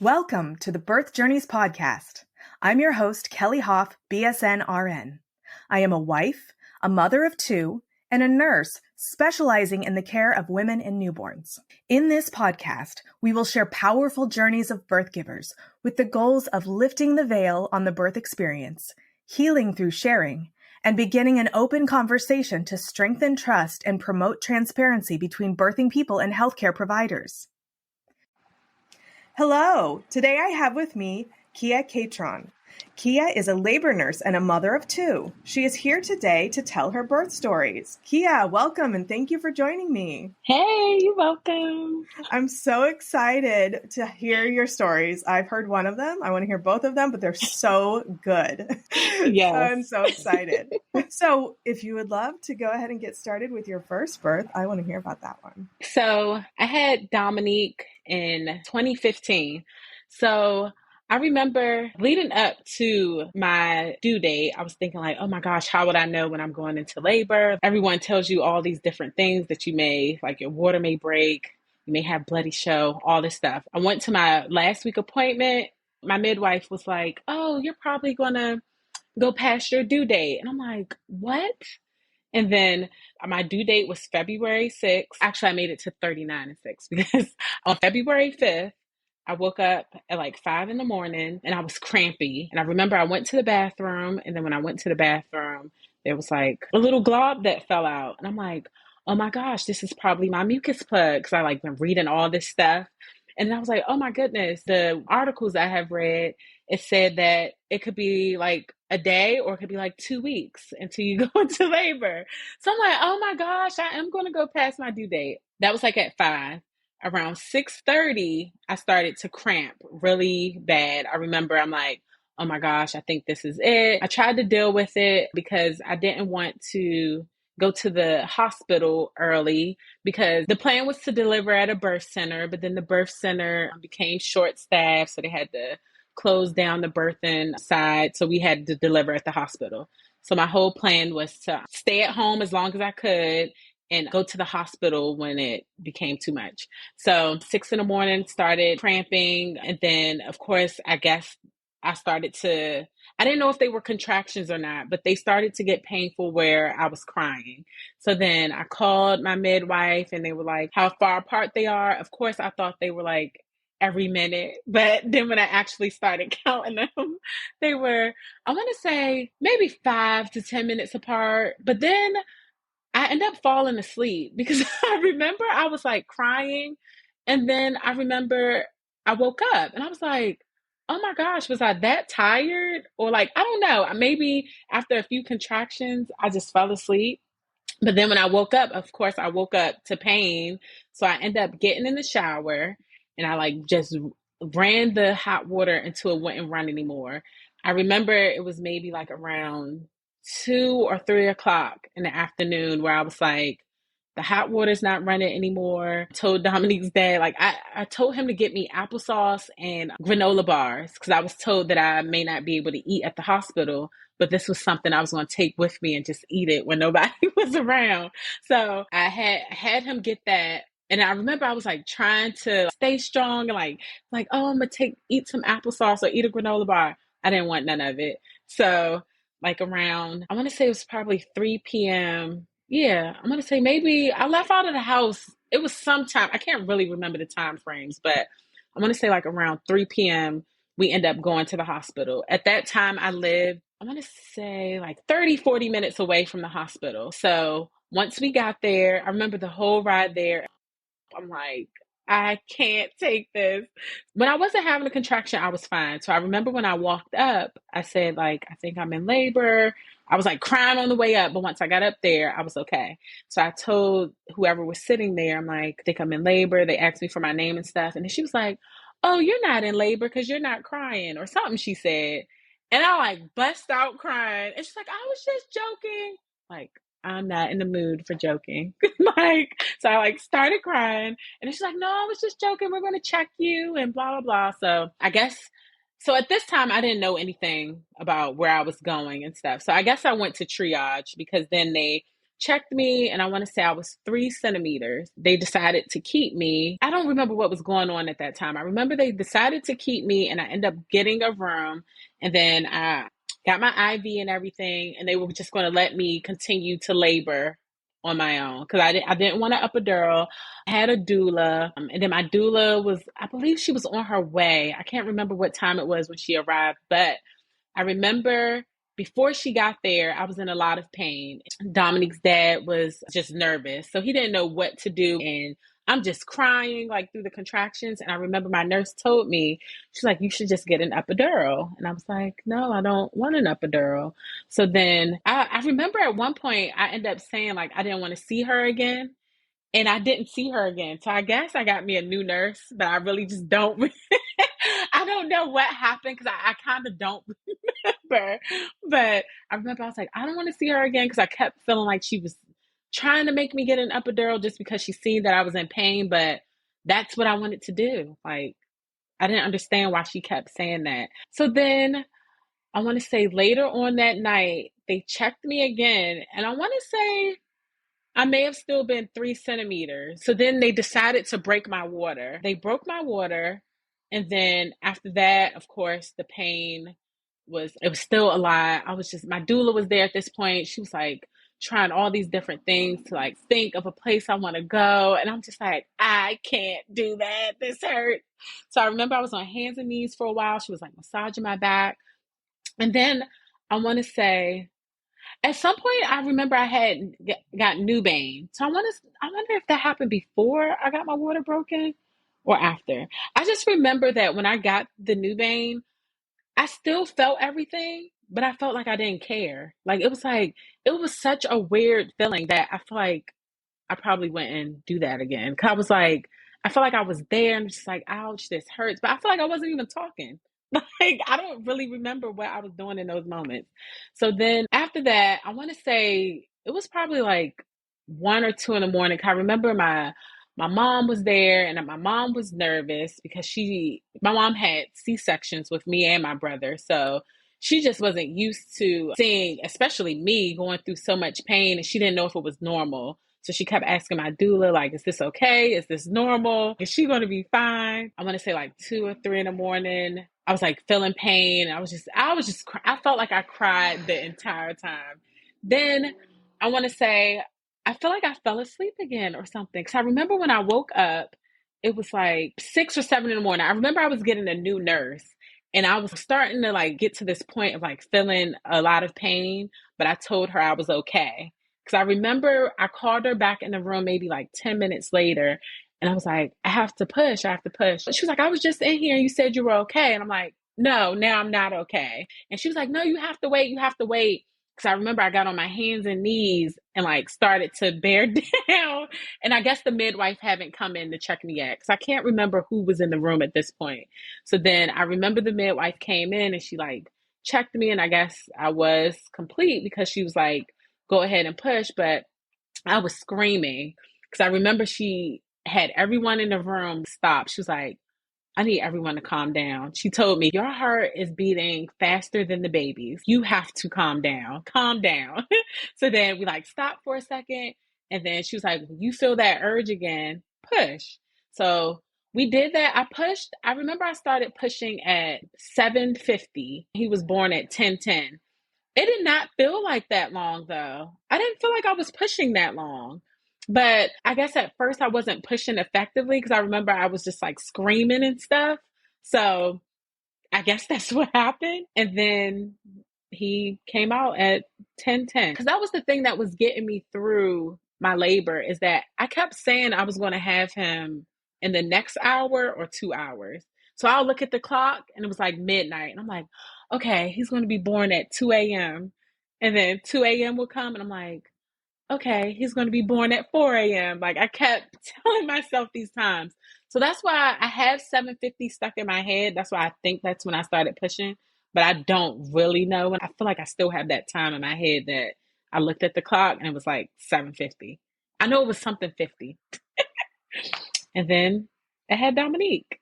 Welcome to the Birth Journeys podcast. I'm your host, Kelly Hof, BSN RN. I am a wife, a mother of two, and a nurse specializing in the care of women and newborns. In this podcast, we will share powerful journeys of birth givers with the goals of lifting the veil on the birth experience, healing through sharing, and beginning an open conversation to strengthen trust and promote transparency between birthing people and healthcare providers. Hello, today I have with me Kiyah Catron. Kiyah is a labor nurse and a mother of two. She is here today to tell her birth stories. Kiyah, welcome and thank you for joining me. Hey, you're welcome. I'm so excited to hear your stories. I've heard one of them. I want to hear both of them, but they're so good. Yes. So I'm so excited. So if you would love to go ahead and get started with your first birth, I want to hear about that one. So I had Dominique in 2015. So I remember leading up to my due date, I was thinking like, oh my gosh, how would I know when I'm going into labor? Everyone tells you all these different things that you may, like your water may break, you may have bloody show, all this stuff. I went to my last week appointment. My midwife was like, oh, you're probably going to go past your due date. And I'm like, what? And then my due date was February 6th. Actually, I made it to 39 and 6 because on February 5th, I woke up at like 5 in the morning and I was crampy. And I remember I went to the bathroom. And then when I went to the bathroom, there was like a little glob that fell out. And I'm like, oh my gosh, this is probably my mucus plug. Because I like been reading all this stuff. And then I was like, oh my goodness, the articles I have read, it said that it could be like a day or it could be like 2 weeks until you go into labor. So I'm like, oh my gosh, I am going to go past my due date. That was like at 5. Around 6:30, I started to cramp really bad. I remember I'm like, oh my gosh, I think this is it. I tried to deal with it because I didn't want to go to the hospital early because the plan was to deliver at a birth center, but then the birth center became short-staffed, so they had to close down the birthing side, so we had to deliver at the hospital. So my whole plan was to stay at home as long as I could and go to the hospital when it became too much. So 6 in the morning, started cramping, and then of course, I guess I didn't know if they were contractions or not, but they started to get painful where I was crying. So then I called my midwife and they were like, how far apart they are. Of course, I thought they were like every minute. But then when I actually started counting them, they were, I want to say maybe 5 to 10 minutes apart. But then I ended up falling asleep because I remember I was like crying. And then I remember I woke up and I was like, oh my gosh, was I that tired? Or like, I don't know, maybe after a few contractions, I just fell asleep. But then when I woke up, of course, I woke up to pain. So I ended up getting in the shower and I like just ran the hot water until it wouldn't run anymore. I remember it was maybe like around 2 or 3 o'clock in the afternoon where I was like, the hot water's not running anymore. I told Dominique's dad, like I told him to get me applesauce and granola bars because I was told that I may not be able to eat at the hospital, but this was something I was going to take with me and just eat it when nobody was around. So I had him get that. And I remember I was like trying to stay strong and like, oh, I'm going to eat some applesauce or eat a granola bar. I didn't want none of it. So like around, I want to say it was probably 3 p.m. Yeah, I'm going to say maybe I left out of the house. It was sometime. I can't really remember the time frames, but I'm going to say like around 3 p.m. we end up going to the hospital. At that time, I lived, I want to say like 30, 40 minutes away from the hospital. So once we got there, I remember the whole ride there. I'm like, I can't take this. When I wasn't having a contraction, I was fine. So I remember when I walked up, I said like, I think I'm in labor. I was like crying on the way up, but once I got up there, I was okay. So I told whoever was sitting there, I'm like, I think I'm in labor. They asked me for my name and stuff. And then she was like, oh, you're not in labor because you're not crying or something, she said. And I like bust out crying. And she's like, I was just joking. Like, I'm not in the mood for joking. So I like started crying and she's like, no, I was just joking. We're going to check you and blah, blah, blah. So I guess, so at this time I didn't know anything about where I was going and stuff. So I guess I went to triage because then they checked me, and I want to say I was 3 centimeters. They decided to keep me. I don't remember what was going on at that time. I remember they decided to keep me, and I ended up getting a room, and then I got my IV and everything, and they were just going to let me continue to labor on my own because I didn't want an epidural. I had a doula, and then my doula was, I believe she was on her way. I can't remember what time it was when she arrived, but I remember before she got there, I was in a lot of pain. Dominique's dad was just nervous, so he didn't know what to do. And I'm just crying like through the contractions. And I remember my nurse told me, she's like, you should just get an epidural. And I was like, no, I don't want an epidural. So then I remember at one point I ended up saying like I didn't want to see her again. And I didn't see her again. So I guess I got me a new nurse, but I really just don't. I don't know what happened because I kind of don't remember. But I remember I was like, I don't want to see her again because I kept feeling like she was trying to make me get an epidural just because she seen that I was in pain. But that's what I wanted to do. Like, I didn't understand why she kept saying that. So then I want to say later on that night, they checked me again. And I want to say I may have still been 3 centimeters. So then they decided to break my water. They broke my water. And then after that, of course, the pain it was still a lot. My doula was there at this point. She was like trying all these different things to like think of a place I want to go. And I'm just like, I can't do that. This hurts. So I remember I was on hands and knees for a while. She was like massaging my back. And then I want to say, at some point, I remember I had got Nubane. So I wonder if that happened before I got my water broken or after. I just remember that when I got the Nubane, I still felt everything, but I felt like I didn't care. It was such a weird feeling that I feel like I probably wouldn't do that again. Cause I felt like I was there and just like, ouch, this hurts. But I feel like I wasn't even talking. Like, I don't really remember what I was doing in those moments. So then after that, I want to say it was probably like 1 or 2 in the morning. 'Cause I remember my mom was there and my mom was nervous because my mom had C-sections with me and my brother. So she just wasn't used to seeing, especially me, going through so much pain, and she didn't know if it was normal. So she kept asking my doula, like, is this okay? Is this normal? Is she going to be fine? I want to say like 2 or 3 in the morning. I was like feeling pain. I felt like I cried the entire time. Then I want to say, I feel like I fell asleep again or something. Cause I remember when I woke up, it was like 6 or 7 in the morning. I remember I was getting a new nurse and I was starting to like get to this point of like feeling a lot of pain, but I told her I was okay. Because I remember I called her back in the room maybe like 10 minutes later. And I was like, I have to push. I have to push. She was like, I was just in here and you said you were okay. And I'm like, no, now I'm not okay. And she was like, no, you have to wait. You have to wait. Because I remember I got on my hands and knees and like started to bear down. And I guess the midwife haven't come in to check me yet. Because I can't remember who was in the room at this point. So then I remember the midwife came in and she like checked me. And I guess I was complete because she was like, go ahead and push. But I was screaming because I remember she had everyone in the room stop. She was like, I need everyone to calm down. She told me, your heart is beating faster than the baby's. You have to calm down. Calm down. So then we like stopped for a second. And then she was like, when you feel that urge again, push. So we did that. I pushed. I remember I started pushing at 7:50. He was born at 10:10. It did not feel like that long though. I didn't feel like I was pushing that long. But I guess at first I wasn't pushing effectively because I remember I was just like screaming and stuff. So I guess that's what happened. And then he came out at 10:10. Because that was the thing that was getting me through my labor is that I kept saying I was going to have him in the next hour or 2 hours. So I'll look at the clock and it was like midnight. And I'm like, okay, he's going to be born at 2 a.m. And then 2 a.m. will come. And I'm like, okay, he's going to be born at 4 a.m. Like I kept telling myself these times. So that's why I have 7:50 stuck in my head. That's why I think that's when I started pushing. But I don't really know. And I feel like I still have that time in my head that I looked at the clock and it was like 7:50. I know it was something 50. And then I had Dominique.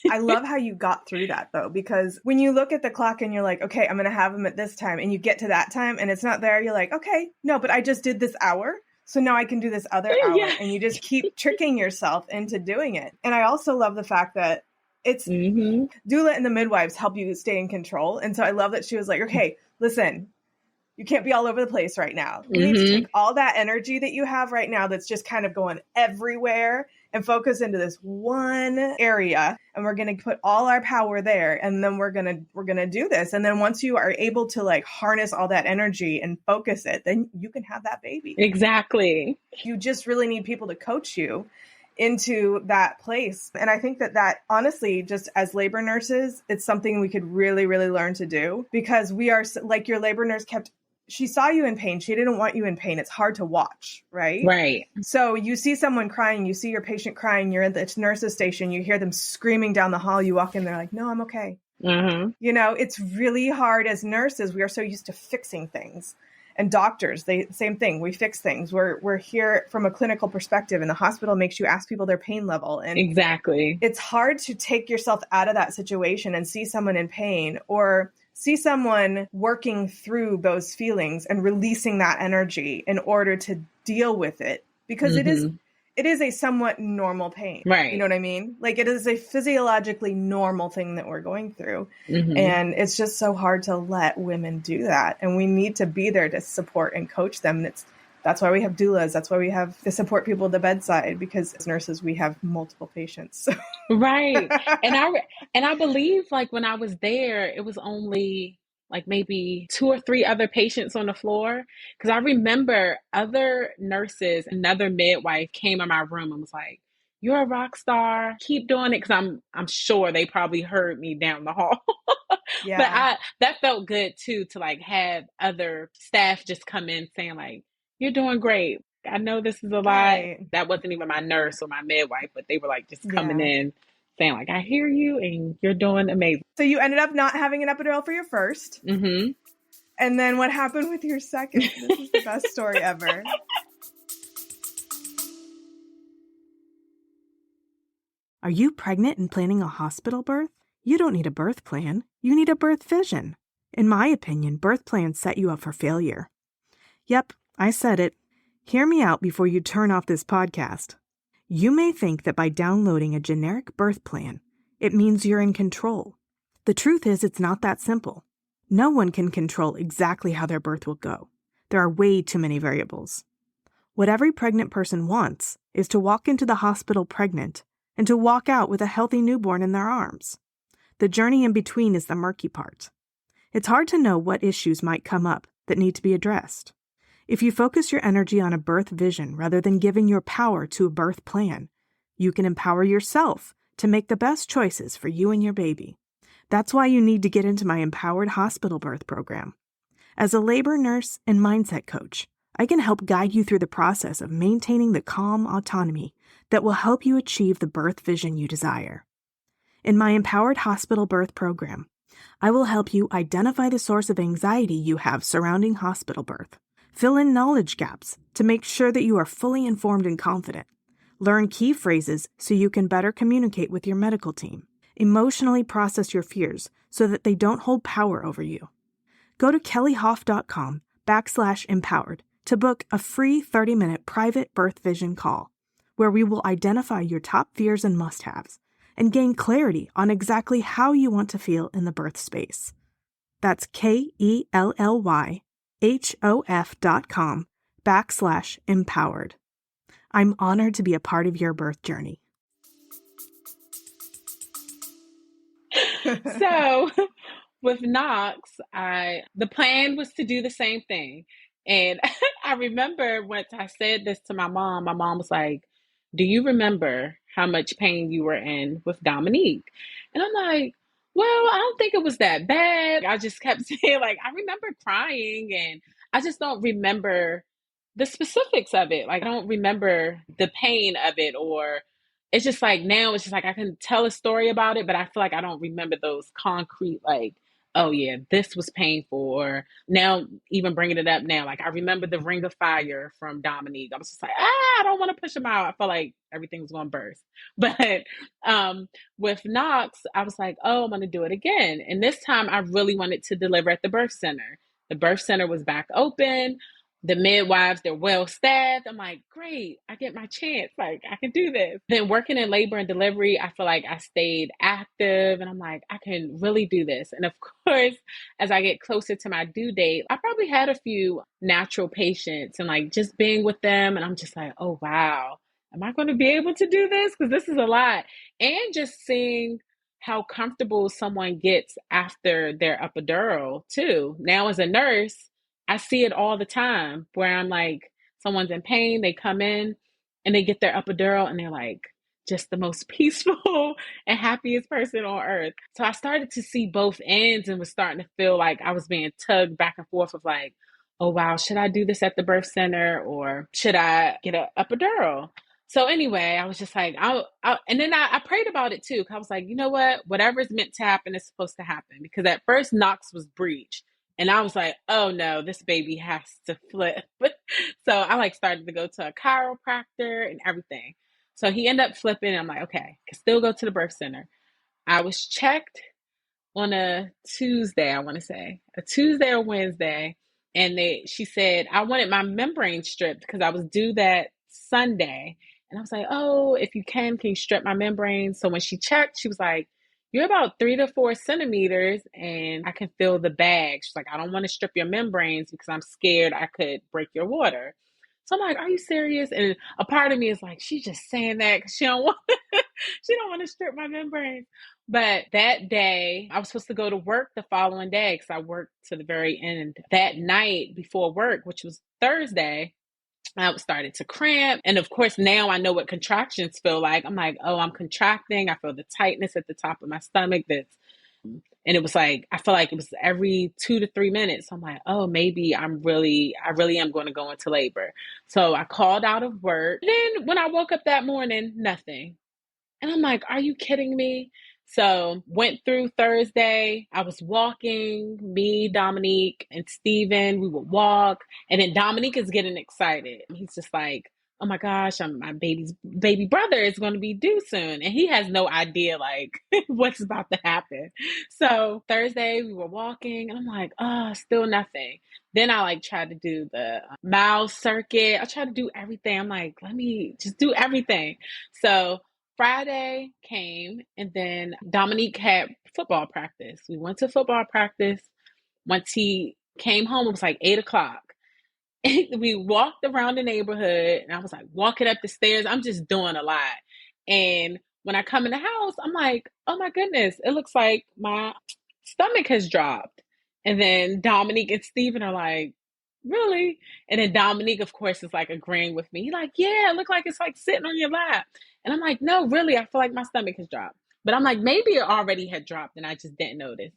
I love how you got through that though, because when you look at the clock and you're like, okay, I'm going to have him at this time, and you get to that time and it's not there, you're like, okay, no, but I just did this hour. So now I can do this other hour. Yeah. And you just keep tricking yourself into doing it. And I also love the fact that it's doula and the midwives help you stay in control. And so I love that she was like, okay, listen, you can't be all over the place right now. You need to take all that energy that you have right now that's just kind of going everywhere and focus into this one area. And we're going to put all our power there. And then we're going to do this. And then once you are able to like harness all that energy and focus it, then you can have that baby. Exactly. You just really need people to coach you into that place. And I think that honestly, just as labor nurses, it's something we could really, really learn to do, because we are like, your labor nurse she saw you in pain. She didn't want you in pain. It's hard to watch, right? Right. So you see someone crying, you see your patient crying, you're at the nurse's station, you hear them screaming down the hall, you walk in, they're like, no, I'm okay. You know, it's really hard as nurses. We are so used to fixing things. And doctors, same thing. We fix things. We're here from a clinical perspective, and the hospital makes you ask people their pain level. And exactly, it's hard to take yourself out of that situation and see someone in pain, or see someone working through those feelings and releasing that energy in order to deal with it, because it is a somewhat normal pain. Right. You know what I mean? Like, it is a physiologically normal thing that we're going through. And it's just so hard to let women do that. And we need to be there to support and coach them. And that's why we have doulas. That's why we have to support people at the bedside, because as nurses, we have multiple patients. Right. And I believe, like, when I was there, it was only like maybe 2 or 3 other patients on the floor. Because I remember other nurses, another midwife came in my room and was like, "You're a rock star. Keep doing it." Because I'm sure they probably heard me down the hall. Yeah. But that felt good too, to like have other staff just come in saying like, "You're doing great. I know this is a lot." Right. That wasn't even my nurse or my midwife, but they were like just coming in saying like, "I hear you and you're doing amazing." So you ended up not having an epidural for your first. And then what happened with your second? This is the best story ever. Are you pregnant and planning a hospital birth? You don't need a birth plan. You need a birth vision. In my opinion, birth plans set you up for failure. Yep, I said it. Hear me out before you turn off this podcast. You may think that by downloading a generic birth plan, it means you're in control. The truth is, it's not that simple. No one can control exactly how their birth will go. There are way too many variables. What every pregnant person wants is to walk into the hospital pregnant and to walk out with a healthy newborn in their arms. The journey in between is the murky part. It's hard to know what issues might come up that need to be addressed. If you focus your energy on a birth vision rather than giving your power to a birth plan, you can empower yourself to make the best choices for you and your baby. That's why you need to get into my Empowered Hospital Birth program. As a labor nurse and mindset coach, I can help guide you through the process of maintaining the calm autonomy that will help you achieve the birth vision you desire. In my Empowered Hospital Birth program, I will help you identify the source of anxiety you have surrounding hospital birth, fill in knowledge gaps to make sure that you are fully informed and confident, learn key phrases so you can better communicate with your medical team, emotionally process your fears so that they don't hold power over you. Go to kellyhof.com/empowered to book a free 30-minute private birth vision call, where we will identify your top fears and must-haves and gain clarity on exactly how you want to feel in the birth space. That's kellyhof.com/empowered. I'm honored to be a part of your birth journey. So with Knox, the plan was to do the same thing. And I remember once I said this to my mom was like, "Do you remember how much pain you were in with Dominique?" And I'm like, "Well, I don't think it was that bad." I just kept saying, like, I remember crying, and I just don't remember the specifics of it. Like, I don't remember the pain of it, or it's just like now it's just like I can tell a story about it, but I feel like I don't remember those concrete like oh yeah, this was painful. Or now, even bringing it up now, like I remember the ring of fire from Dominique. I was just like, I don't want to push him out. I felt like everything was going to burst. But with Knox, I was like, oh, I'm going to do it again. And this time I really wanted to deliver at the birth center. The birth center was back open. The midwives, they're well staffed. I'm like, great, I get my chance. Like, I can do this. Then working in labor and delivery, I feel like I stayed active and I'm like, I can really do this. And of course, as I get closer to my due date, I probably had a few natural patients and like just being with them. And I'm just like, oh, wow, am I going to be able to do this? Because this is a lot. And just seeing how comfortable someone gets after their epidural too. Now as a nurse, I see it all the time where I'm like, someone's in pain, they come in and they get their epidural and they're like just the most peaceful and happiest person on earth. So I started to see both ends and was starting to feel like I was being tugged back and forth of like, oh wow, should I do this at the birth center or should I get an epidural? So anyway, I was just like, and then I prayed about it too. 'Cause I was like, you know what? Whatever's meant to happen is supposed to happen. Because at first Knox was breech. And I was like, oh no, this baby has to flip. So I like started to go to a chiropractor and everything. So he ended up flipping. And I'm like, okay, can still go to the birth center. I was checked on a Tuesday, I want to say, a Tuesday or Wednesday. And she said, I wanted my membrane stripped because I was due that Sunday. And I was like, oh, if you can you strip my membrane? So when she checked, she was like, you're about 3 to 4 centimeters and I can feel the bag. She's like, I don't want to strip your membranes because I'm scared I could break your water. So I'm like, are you serious? And a part of me is like, she's just saying that because she don't want to strip my membranes. But that day, I was supposed to go to work the following day because I worked to the very end. That night before work, which was Thursday, I started to cramp. And of course, now I know what contractions feel like. I'm like, oh, I'm contracting. I feel the tightness at the top of my stomach. And it was like, I feel like it was every 2 to 3 minutes. I'm like, oh, maybe I really am going to go into labor. So I called out of work. Then when I woke up that morning, nothing. And I'm like, are you kidding me? So went through Thursday. I was walking, me, Dominique, and Steven. We would walk. And then Dominique is getting excited. He's just like, oh my gosh, my baby brother is going to be due soon. And he has no idea like what's about to happen. So Thursday we were walking and I'm like, oh, still nothing. Then I like tried to do the mile circuit. I tried to do everything. I'm like, let me just do everything. So Friday came and then Dominique had football practice. We went to football practice. Once he came home, it was like 8 o'clock. We walked around the neighborhood and I was like walking up the stairs. I'm just doing a lot. And when I come in the house, I'm like, oh my goodness, it looks like my stomach has dropped. And then Dominique and Steven are like, really? And then Dominique, of course, is like agreeing with me. He's like, yeah, it looked like it's like sitting on your lap. And I'm like, no, really, I feel like my stomach has dropped. But I'm like, maybe it already had dropped and I just didn't notice.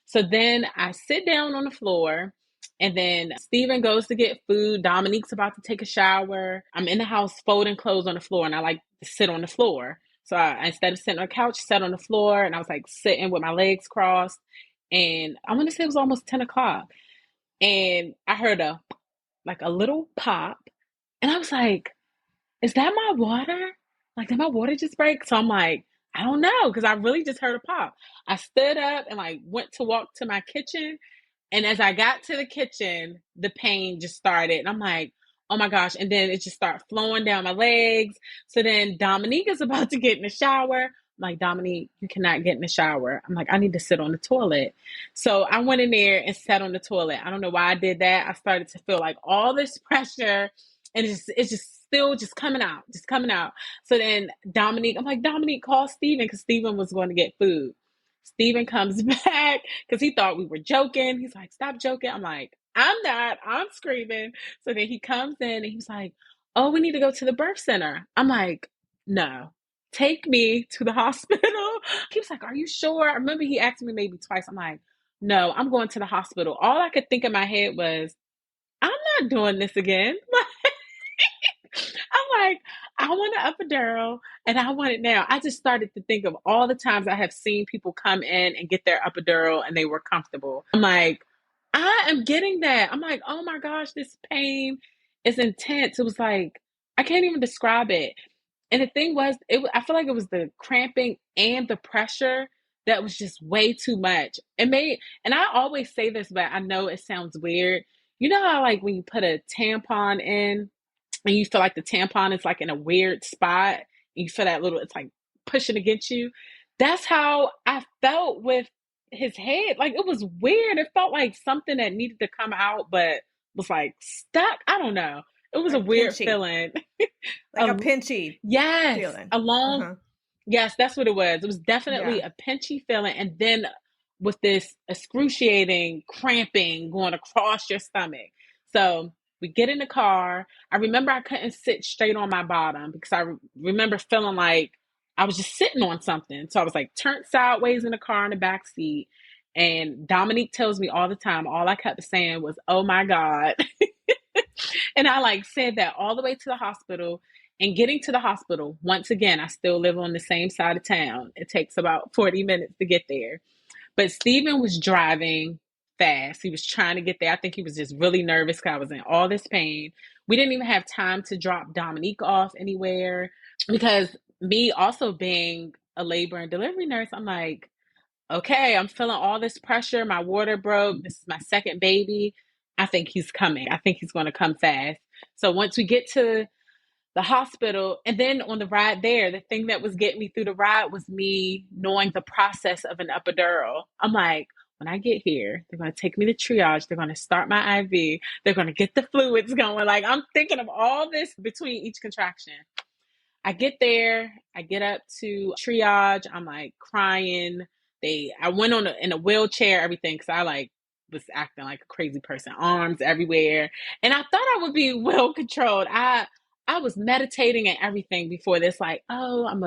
So then I sit down on the floor and then Steven goes to get food. Dominique's about to take a shower. I'm in the house folding clothes on the floor and I like to sit on the floor. So instead of sitting on the couch, sat on the floor and I was like sitting with my legs crossed. And I want to say it was almost 10 o'clock. And I heard a little pop. And I was like, is that my water? Like, did my water just break? So I'm like, I don't know, because I really just heard a pop. I stood up and like went to walk to my kitchen. And as I got to the kitchen, the pain just started. And I'm like, oh my gosh. And then it just started flowing down my legs. So then Dominique is about to get in the shower. I'm like, Dominique, you cannot get in the shower. I'm like, I need to sit on the toilet. So I went in there and sat on the toilet. I don't know why I did that. I started to feel like all this pressure and it's just still just coming out. So then Dominique, I'm like, Dominique, call Steven because Steven was going to get food. Steven comes back because he thought we were joking. He's like, stop joking. I'm like, I'm not. I'm screaming. So then he comes in and he's like, oh, we need to go to the birth center. I'm like, no, take me to the hospital. He was like, are you sure? I remember he asked me maybe twice. I'm like, no, I'm going to the hospital. All I could think in my head was, I'm not doing this again. I'm like, I want an epidural and I want it now. I just started to think of all the times I have seen people come in and get their epidural and they were comfortable. I'm like, I am getting that. I'm like, oh my gosh, this pain is intense. It was like, I can't even describe it. And the thing was, I feel like it was the cramping and the pressure that was just way too much. And I always say this, but I know it sounds weird. You know how like when you put a tampon in and you feel like the tampon is like in a weird spot, and you feel that little, it's like pushing against you. That's how I felt with his head. Like it was weird. It felt like something that needed to come out, but was like stuck. I don't know. It was like a weird pinchy. feeling. Like a pinchy feeling. Yes, that's what it was. It was definitely a pinchy feeling. And then with this excruciating cramping going across your stomach. So we get in the car. I remember I couldn't sit straight on my bottom because I remember feeling like I was just sitting on something. So I was like turned sideways in the car in the back seat. And Dominique tells me all the time, all I kept saying was, oh my God. And I like said that all the way to the hospital. And getting to the hospital, once again, I still live on the same side of town. It takes about 40 minutes to get there. But Steven was driving fast. He was trying to get there. I think he was just really nervous because I was in all this pain. We didn't even have time to drop Dominique off anywhere because me also being a labor and delivery nurse, I'm like, okay, I'm feeling all this pressure. My water broke. This is my second baby. I think he's coming. I think he's going to come fast. So once we get to the hospital, and then on the ride there, the thing that was getting me through the ride was me knowing the process of an epidural. I'm like, when I get here, they're going to take me to triage. They're going to start my IV. They're going to get the fluids going. Like I'm thinking of all this between each contraction. I get there, I get up to triage. I'm like crying. I went in a wheelchair, everything, because I like was acting like a crazy person, arms everywhere. And I thought I would be well controlled. I was meditating and everything before this, like, oh, I'm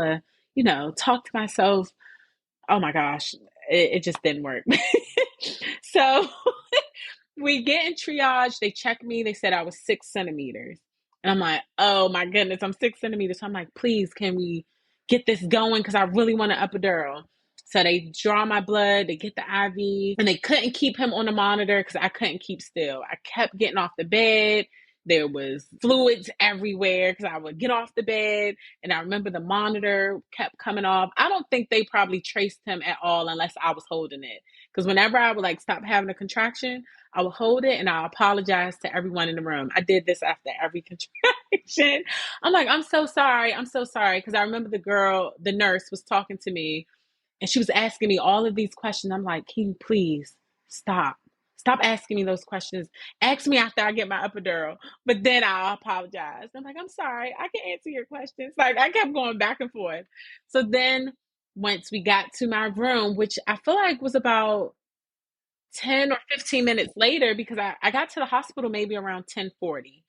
talk to myself. Oh my gosh, it just didn't work. So we get in triage. They checked me. They said I was 6 centimeters. And I'm like, oh my goodness, I'm 6 centimeters. So I'm like, please, can we get this going? Because I really want an epidural. So they draw my blood, they get the IV, and they couldn't keep him on the monitor because I couldn't keep still. I kept getting off the bed. There was fluids everywhere because I would get off the bed. And I remember the monitor kept coming off. I don't think they probably traced him at all unless I was holding it. Because whenever I would like stop having a contraction, I would hold it and I apologize to everyone in the room. I did this after every contraction. I'm like, I'm so sorry. I'm so sorry. Because I remember the nurse was talking to me and she was asking me all of these questions. I'm like, can you please stop? Stop asking me those questions. Ask me after I get my epidural, but then I'll apologize. I'm like, I'm sorry. I can answer your questions. Like I kept going back and forth. So then once we got to my room, which I feel like was about 10 or 15 minutes later, because I got to the hospital maybe around 10:40.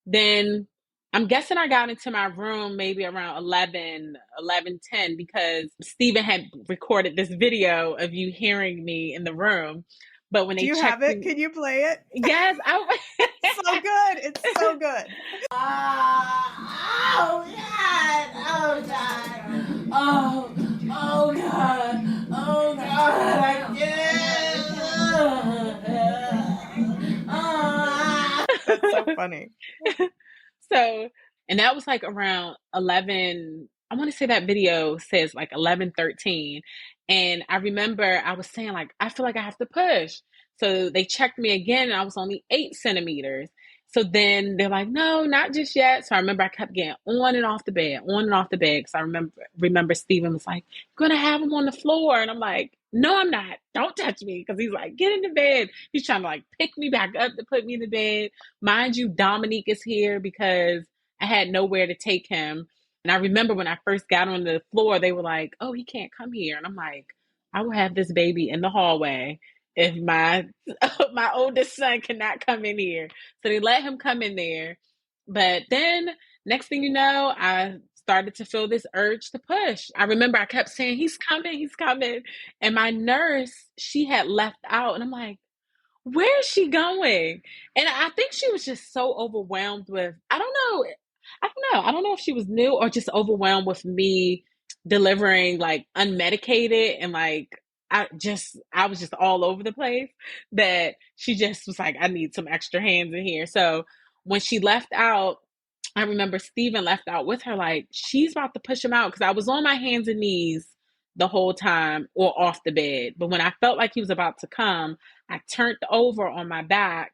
Then I'm guessing I got into my room maybe around 11:10 because Steven had recorded this video of you hearing me in the room. But when Do you have it? Can you play it? Yes. It's so good. It's so good. Oh God. Oh God. Oh God. Oh God. I can't. That's so funny. So, and that was like around 11. I want to say that video says like 11:13. And I remember I was saying like, I feel like I have to push. So they checked me again and I was only 8 centimeters. So then they're like, no, not just yet. So I remember I kept getting on and off the bed. Because I remember Steven was like, you're going to have him on the floor. And I'm like, no, I'm not. Don't touch me. Because he's like, get in the bed. He's trying to like pick me back up to put me in the bed. Mind you, Dominique is here because I had nowhere to take him. And I remember when I first got on the floor, they were like, oh, he can't come here. And I'm like, I will have this baby in the hallway if my oldest son cannot come in here. So they let him come in there. But then next thing you know, I started to feel this urge to push. I remember I kept saying, he's coming. And my nurse, she had left out. And I'm like, where is she going? And I think she was just so overwhelmed with, I don't know. I don't know. I don't know if she was new or just overwhelmed with me delivering like unmedicated and like I was just all over the place that she just was like, I need some extra hands in here. So when she left out, I remember Steven left out with her, like, she's about to push him out because I was on my hands and knees the whole time or off the bed. But when I felt like he was about to come, I turned over on my back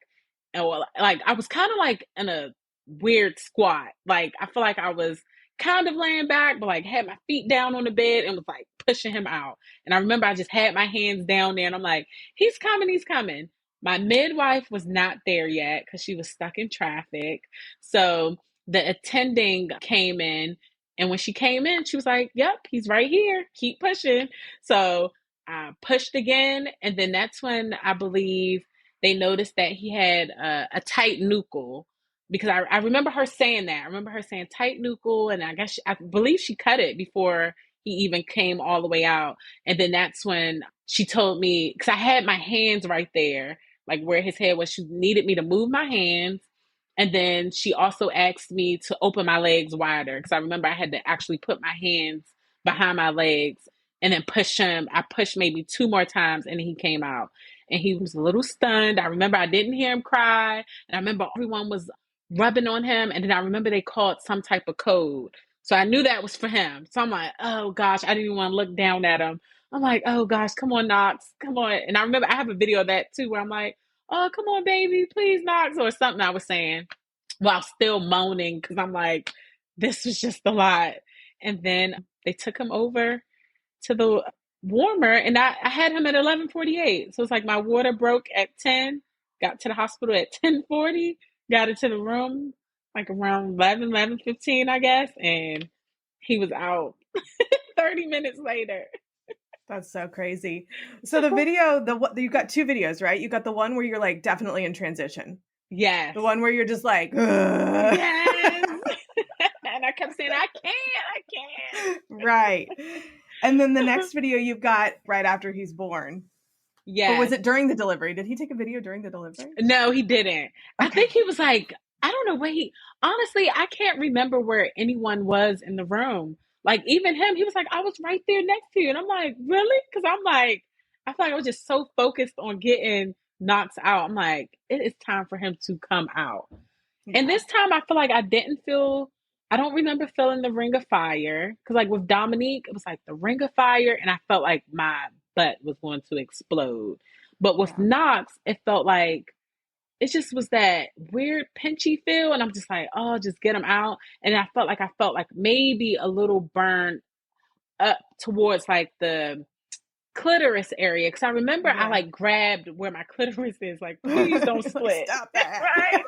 and like I was kind of like in a weird squat. Like I feel like I was kind of laying back, but like had my feet down on the bed and was like pushing him out. And I remember I just had my hands down there and I'm like, he's coming, he's coming. My midwife was not there yet because she was stuck in traffic. So the attending came in, and when she came in, she was like, yep, he's right here. Keep pushing. So I pushed again. And then that's when I believe they noticed that he had a tight nuchal, because I remember her saying that. I remember her saying tight nuchal, and I believe she cut it before he even came all the way out. And then that's when she told me, because I had my hands right there, like where his head was. She needed me to move my hands. And then she also asked me to open my legs wider, because I remember I had to actually put my hands behind my legs and then push him. I pushed maybe 2 more times and then he came out. And he was a little stunned. I remember I didn't hear him cry. And I remember everyone was rubbing on him. And then I remember they called some type of code. So I knew that was for him. So I'm like, oh gosh, I didn't even want to look down at him. I'm like, oh gosh, come on, Knox, come on. And I remember I have a video of that too, where I'm like, oh, come on, baby, please, Knox, or something I was saying while still moaning, because I'm like, this was just a lot. And then they took him over to the warmer, and I had him at 11:48. So it's like my water broke at 10, got to the hospital at 10:40, got into the room like around 11:15, I guess, and he was out 30 minutes later. That's so crazy. So the video, you got 2 videos, right? You got the one where you're like definitely in transition. Yes. The one where you're just like, yes. And I kept saying, I can't. Right. And then the next video you've got right after he's born. Yeah. Or was it during the delivery? Did he take a video during the delivery? No, he didn't. Okay. I think he was like, I don't know where honestly, I can't remember where anyone was in the room. Like even him, he was like, I was right there next to you. And I'm like, really? Because I'm like, I feel like I was just so focused on getting Knox out. I'm like, it is time for him to come out. Yeah. And this time I feel like I don't remember feeling the ring of fire. Because like with Dominique, it was like the ring of fire. And I felt like my butt was going to explode. But with Knox, it felt like it just was that weird pinchy feel. And I'm just like, oh, just get him out. And I felt like maybe a little burn up towards like the clitoris area. Because I remember I like grabbed where my clitoris is, like, please don't split. Stop that. Right?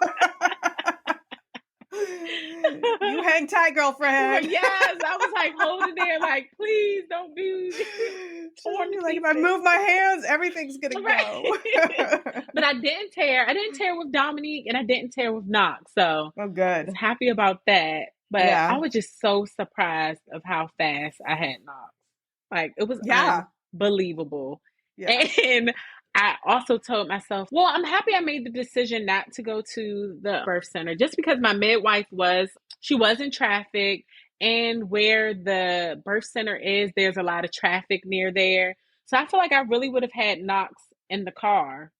You hang tight, girlfriend. Yes, I was like holding there, like, please don't be torn. Like, if I move my hands, everything's gonna go. But I didn't tear. I didn't tear with Dominique, and I didn't tear with Knox. So good. I was happy about that. But I was just so surprised of how fast I had Knox. Like it was unbelievable. Yeah. And I also told myself, well, I'm happy I made the decision not to go to the birth center, just because my midwife was in traffic, and where the birth center is, there's a lot of traffic near there. So I feel like I really would have had Knox in the car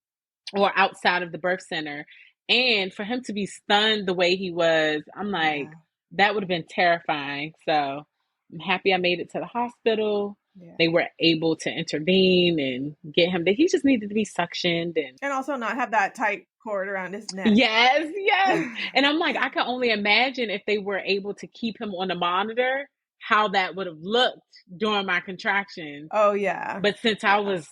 or outside of the birth center. And for him to be stunned the way he was, I'm like, that would have been terrifying. So I'm happy I made it to the hospital. Yeah. They were able to intervene and get him. He just needed to be suctioned and also not have that tight cord around his neck. Yes. And I'm like, I can only imagine if they were able to keep him on the monitor, how that would have looked during my contractions. Oh yeah. But since I was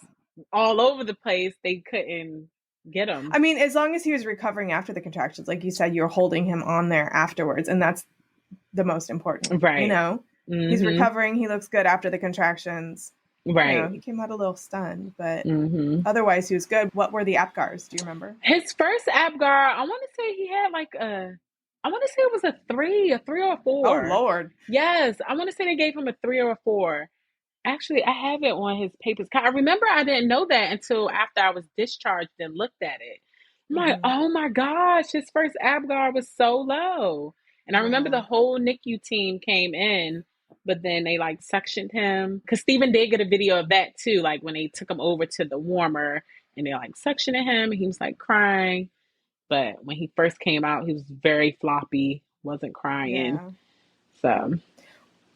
all over the place, they couldn't get him. I mean, as long as he was recovering after the contractions, like you said, you're holding him on there afterwards, and that's the most important, right? You know. Mm-hmm. He's recovering. He looks good after the contractions. Right. You know, he came out a little stunned, but otherwise he was good. What were the APGARs? Do you remember? His first APGAR, I want to say he had like I want to say it was a 3 or a 4. Oh, Lord. Yes. I want to say they gave him a 3 or a 4. Actually, I have it on his papers. I remember I didn't know that until after I was discharged and looked at it. I'm like, oh my gosh, his first APGAR was so low. And I remember the Yeah. whole NICU team came in, but then they like suctioned him. Because Stephen did get a video of that too, like when they took him over to the warmer and they like suctioned him. He was like crying. But when he first came out, he was very floppy, wasn't crying. Yeah. So,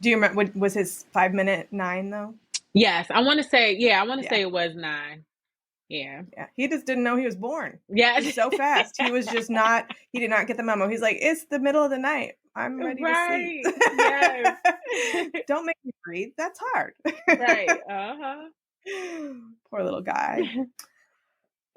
Do you remember, was his 5-minute 9 though? yes, I want to say it was 9. Yeah. Yeah. He just didn't know he was born. Yeah. It was so fast. He was just he did not get the memo. He's like, it's the middle of the night. I'm ready to sleep. Yes. Don't make me breathe. That's hard. Right. Uh-huh. Poor little guy.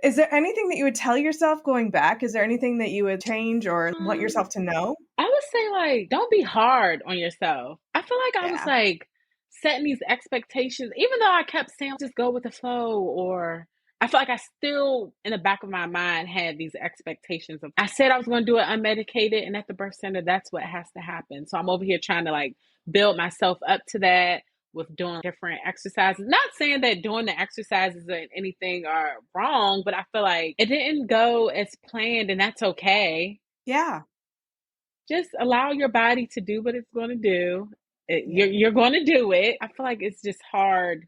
Is there anything that you would tell yourself going back? Is there anything that you would change or want yourself to know? I would say, like, don't be hard on yourself. I feel like I was like setting these expectations, even though I kept saying just go with the flow, or I feel like I still in the back of my mind had these expectations of, I said I was going to do it unmedicated, and at the birth center, that's what has to happen. So I'm over here trying to like build myself up to that with doing different exercises. Not saying that doing the exercises or anything are wrong, but I feel like it didn't go as planned, and that's okay. Yeah. Just allow your body to do what it's going to do. You're going to do it. I feel like it's just hard.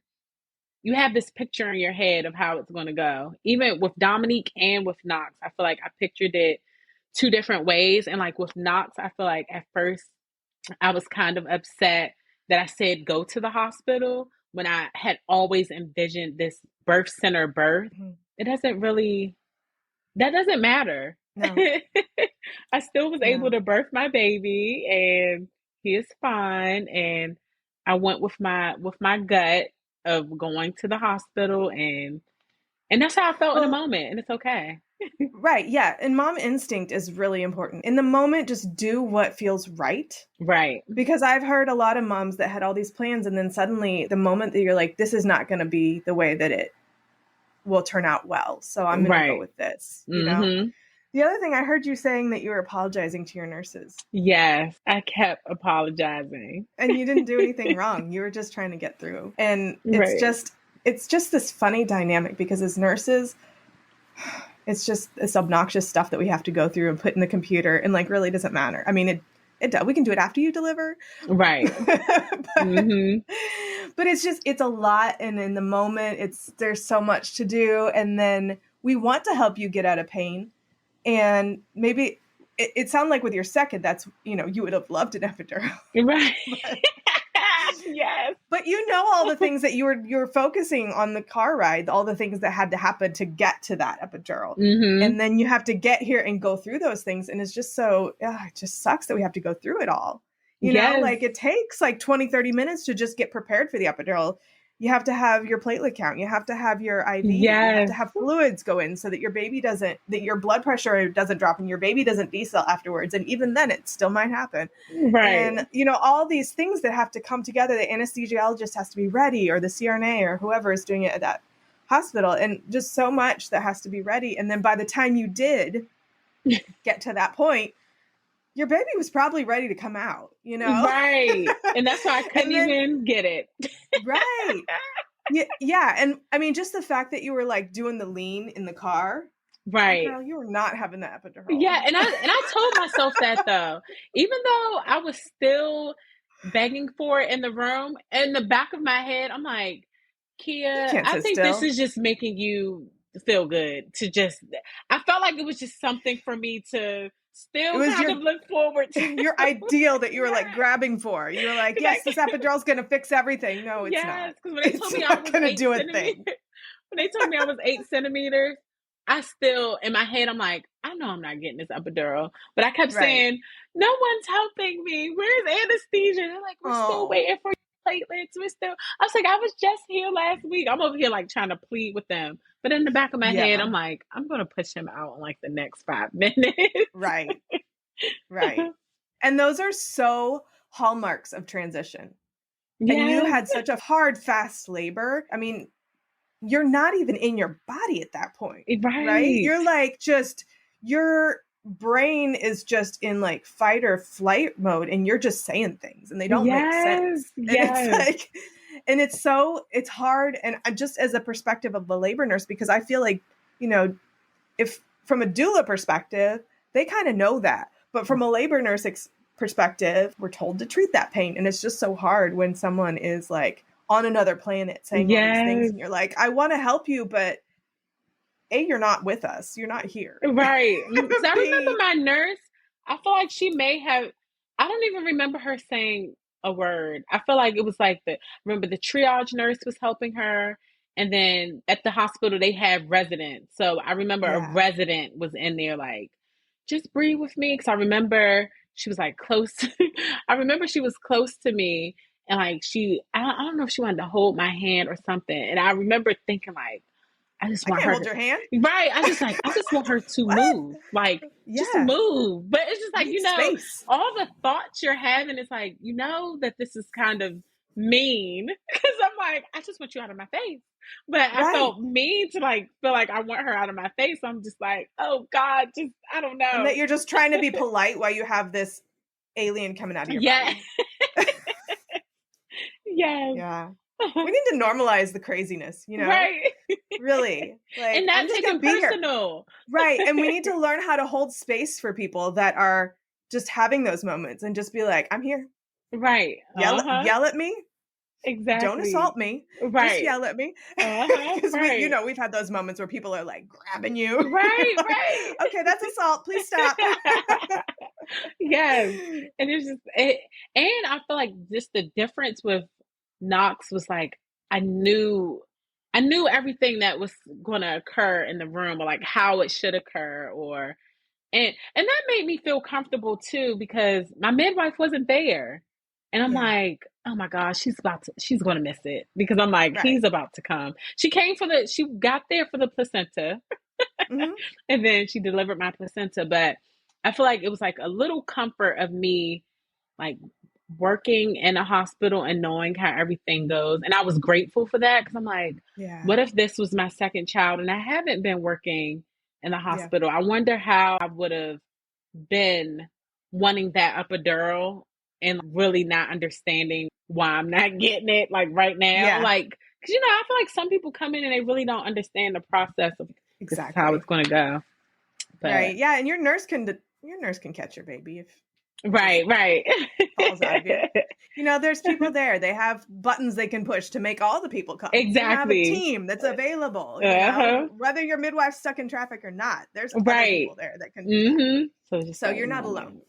You have this picture in your head of how it's going to go. Even with Dominique and with Knox, I feel like I pictured it 2 different ways. And like with Knox, I feel like at first I was kind of upset that I said go to the hospital when I had always envisioned this birth center birth. Mhm. That doesn't matter. No. I still was able to birth my baby, and he is fine. And I went with my gut of going to the hospital, and that's how I felt in the moment, and it's okay. Right. Yeah. And mom instinct is really important. In the moment, just do what feels right. Right. Because I've heard a lot of moms that had all these plans, and then suddenly the moment that you're like, this is not going to be the way that it will turn out well. So I'm going to go with this, you know? The other thing, I heard you saying that you were apologizing to your nurses. Yes, I kept apologizing. And you didn't do anything wrong. You were just trying to get through. And it's just this funny dynamic because as nurses, it's just this obnoxious stuff that we have to go through and put in the computer and like really doesn't matter. I mean, we can do it after you deliver. Right. But it's a lot. And in the moment, there's so much to do. And then we want to help you get out of pain. And maybe it sounded like with your second, that's, you would have loved an epidural. Right. Yes. But all the things that you were focusing on the car ride, all the things that had to happen to get to that epidural. And then you have to get here and go through those things. And it's just it just sucks that we have to go through it all. You know, like it takes like 20, 30 minutes to just get prepared for the epidural. You have to have your platelet count. You have to have your IV. You have to have fluids go in so that your blood pressure doesn't drop and your baby doesn't decel afterwards. And even then it still might happen. Right. And, all these things that have to come together, the anesthesiologist has to be ready, or the CRNA or whoever is doing it at that hospital. And just so much that has to be ready. And then by the time you did get to that point, your baby was probably ready to come out, Right. And that's why I couldn't even get it. Right. Yeah. And I mean, just the fact that you were like doing the lean in the car. Right. Girl, you were not having the epidural. Yeah. And I told myself that though, even though I was still begging for it in the room, in the back of my head, I'm like, Kiyah, I think this is just making you feel good I felt like it was just something for me to still kind of look forward to. Your ideal that you were like grabbing for. You were like, yes, this epidural's going to fix everything. No, it's not. Yes, because when they told me I was going to do a thing. When they told me I was 8 centimeters, I still, in my head, I'm like, I know I'm not getting this epidural. But I kept saying, no one's helping me. Where's anesthesia? They're like, we're still waiting for platelets. I was like, I was just here last week. I'm over here like trying to plead with them. But in the back of my head, I'm like, I'm going to push him out in like the next 5 minutes. Right. And those are so hallmarks of transition. Yes. And you had such a hard, fast labor. I mean, you're not even in your body at that point. Right? You're like your brain is just in like fight or flight mode and you're just saying things and they don't make sense. Yes. And it's hard. And just as a perspective of the labor nurse, because I feel like, if from a doula perspective, they kind of know that. But from a labor nurse perspective, we're told to treat that pain. And it's just so hard when someone is like on another planet saying all these things and you're like, I want to help you, but A, you're not with us. You're not here. Right. Because I remember my nurse, I feel like she may have, I don't even remember her saying a word. I feel like it was like remember the triage nurse was helping her. And then at the hospital, they have residents. So I remember a resident was in there like, just breathe with me. Because I remember she was like close. I remember she was close to me. And like I don't know if she wanted to hold my hand or something. And I remember thinking like, I just want her hold your hand. Right. I just want her to move. Like, just move. But it's just like, space. All the thoughts you're having is like, that this is kind of mean. Because I'm like, I just want you out of my face. But I felt mean to like feel like I want her out of my face. I'm just like, oh God, just I don't know. And that you're just trying to be polite while you have this alien coming out of your body. Yes. Yeah. We need to normalize the craziness, Right. Really. Like, and not take it personal. Right. And we need to learn how to hold space for people that are just having those moments and just be like, I'm here. Right. Yell at me. Exactly. Don't assault me. Right. Just yell at me. Because we've had those moments where people are like grabbing you. Right. Okay, that's assault. Please stop. Yes. And it's just and I feel like just the difference with Knox was like I knew everything that was going to occur in the room or like how it should occur and that made me feel comfortable too because my midwife wasn't there. And I'm like, oh my gosh, she's going to miss it because I'm like, he's about to come. She got there for the placenta and then she delivered my placenta. But I feel like it was like a little comfort of me, like working in a hospital and knowing how everything goes. And I was grateful for that because I'm like, what if this was my second child and I haven't been working in the hospital? I wonder how I would have been wanting that epidural and really not understanding why I'm not getting it like right now. Like, cause I feel like some people come in and they really don't understand the process of exactly how it's going to go. But, right. Yeah. And your nurse can catch your baby if Right. falls out of you. There's people there. They have buttons they can push to make all the people come. Exactly. They have a team that's available. Whether your midwife's stuck in traffic or not, there's other people there that can do that. So you're not alone.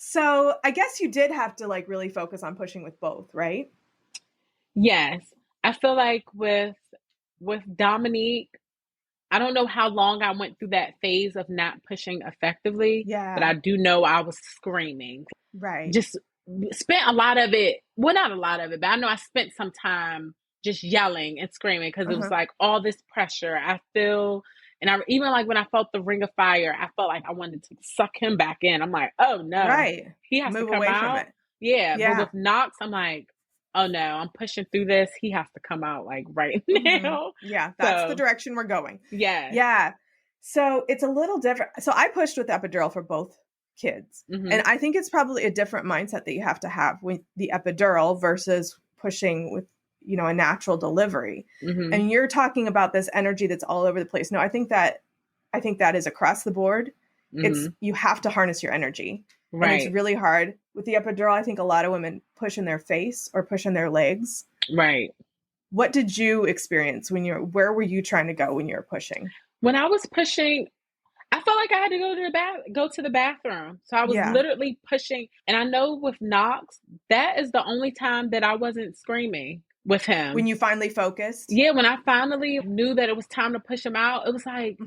So I guess you did have to like really focus on pushing with both, right? Yes. I feel like with Dominique, I don't know how long I went through that phase of not pushing effectively. Yeah. But I do know I was screaming. Right. Just spent a lot of it. Well, not a lot of it, but I know I spent some time just yelling and screaming because it was like all this pressure. I feel, and even like when I felt the ring of fire, I felt like I wanted to suck him back in. I'm like, oh no. Right. He has Move to come away out. From it. Yeah. But with Knox, I'm like, oh no, I'm pushing through this. He has to come out like right now. Yeah, that's the direction we're going. Yeah. Yeah. So it's a little different. So I pushed with epidural for both kids. And I think it's probably a different mindset that you have to have with the epidural versus pushing with, a natural delivery. And you're talking about this energy that's all over the place. No, I think that is across the board. It's, you have to harness your energy. Right. And it's really hard. With the epidural, I think a lot of women push in their face or push in their legs. Right. What did you experience where were you trying to go when you were pushing? When I was pushing, I felt like I had to go to the bathroom. So I was literally pushing. And I know with Knox, that is the only time that I wasn't screaming with him. When you finally focused? Yeah, when I finally knew that it was time to push him out, it was like,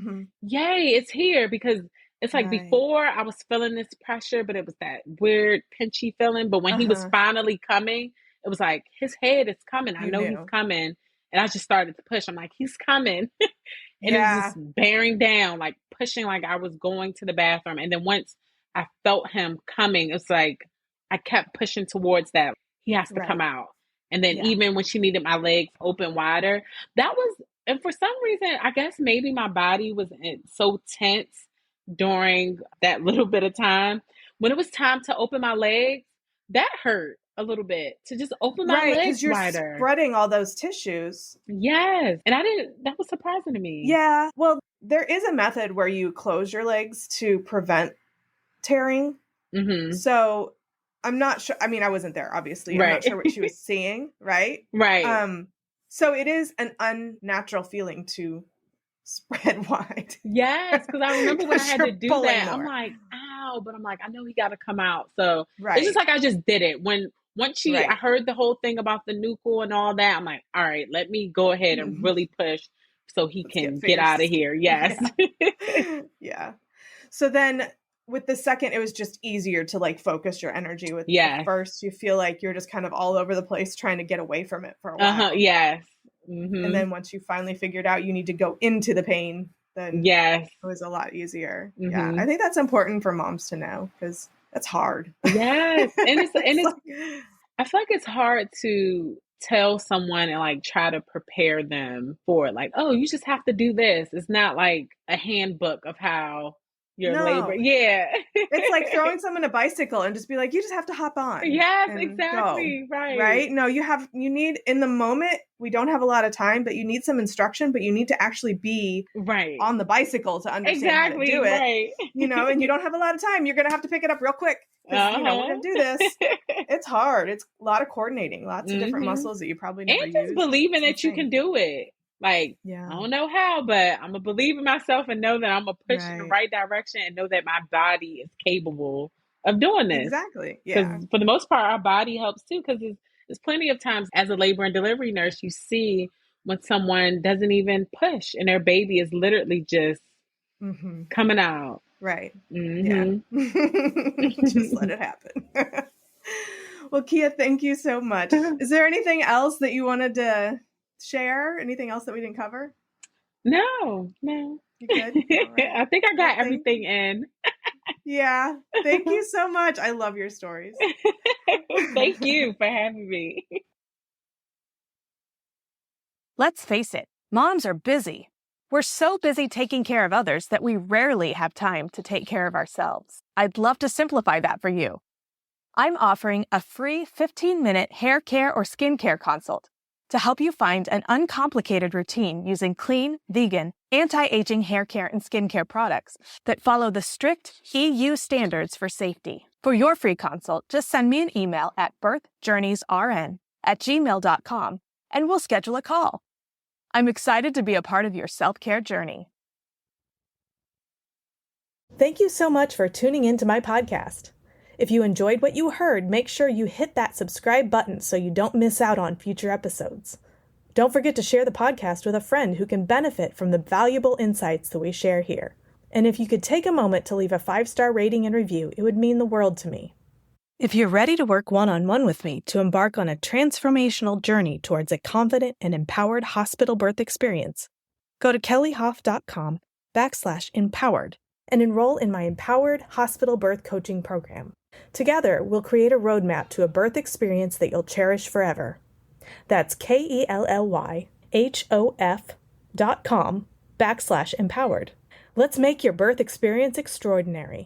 yay, it's here. Because it's like before I was feeling this pressure, but it was that weird pinchy feeling. But when he was finally coming, it was like, his head is coming. I know he's coming. And I just started to push. I'm like, he's coming. And it was just bearing down, like pushing like I was going to the bathroom. And then once I felt him coming, it's like I kept pushing towards that. He has to come out. And then even when she needed my legs open wider, and for some reason, I guess maybe my body was so tense during that little bit of time. When it was time to open my legs, that hurt a little bit to just open my legs because you're wider. Spreading all those tissues. Yes. And that was surprising to me. Yeah. Well, there is a method where you close your legs to prevent tearing. Mm-hmm. So I'm not sure. I mean, I wasn't there, obviously. I'm not sure what she was seeing. Right. Right. So it is an unnatural feeling to spread wide. Yes, because I remember when I had to do that, more. I'm like, ow, but I'm like, I know he got to come out. So Right. it's just like I just did it. Once Right. I heard the whole thing about the nuchal and all that, I'm like, all right, let me go ahead and really push so he can get out of here. Yes. Yeah. So then with the second, it was just easier to like focus your energy. With the first, you feel like you're just kind of all over the place trying to get away from it for a while. Yes. Mm-hmm. And then once you finally figured out you need to go into the pain, then it was a lot easier. Mm-hmm. Yeah. I think that's important for moms to know because that's hard. Yes. And it's I feel like it's hard to tell someone and like try to prepare them for it. Like, oh, you just have to do this. It's not like a handbook of how your labor. Yeah. It's like throwing someone a bicycle and just be like, you just have to hop on. Yes, exactly. Go. Right. Right. No, you need in the moment, we don't have a lot of time, but you need some instruction, but you need to actually be on the bicycle to understand how to do it. Right. And you don't have a lot of time. You're going to have to pick it up real quick. We're going to do this. It's hard. It's a lot of coordinating, lots of different muscles that you probably never use. And just believing that you can do it. Like, I don't know how, but I'm going to believe in myself and know that I'm going to push in the right direction and know that my body is capable of doing this. Exactly. Yeah. Because for the most part, our body helps too. Because there's plenty of times as a labor and delivery nurse, you see when someone doesn't even push and their baby is literally just coming out. Right. Mm-hmm. Yeah. Just let it happen. Well, Kiyah, thank you so much. Is there anything else that you wanted to share? Anything else that we didn't cover? No. You good? Right. I think I got everything in. Yeah. Thank you so much. I love your stories. Thank you for having me. Let's face it, moms are busy. We're so busy taking care of others that we rarely have time to take care of ourselves. I'd love to simplify that for you. I'm offering a free 15-minute hair care or skincare consult to help you find an uncomplicated routine using clean, vegan, anti-aging hair care and skincare products that follow the strict EU standards for safety. For your free consult, just send me an email at birthjourneysrn@gmail.com and we'll schedule a call. I'm excited to be a part of your self-care journey. Thank you so much for tuning into my podcast. If you enjoyed what you heard, make sure you hit that subscribe button so you don't miss out on future episodes. Don't forget to share the podcast with a friend who can benefit from the valuable insights that we share here. And if you could take a moment to leave a 5-star rating and review, it would mean the world to me. If you're ready to work one-on-one with me to embark on a transformational journey towards a confident and empowered hospital birth experience, go to kellyhof.com/empowered and enroll in my Empowered Hospital Birth Coaching Program. Together, we'll create a roadmap to a birth experience that you'll cherish forever. That's KELLYHOF.com/empowered. Let's make your birth experience extraordinary.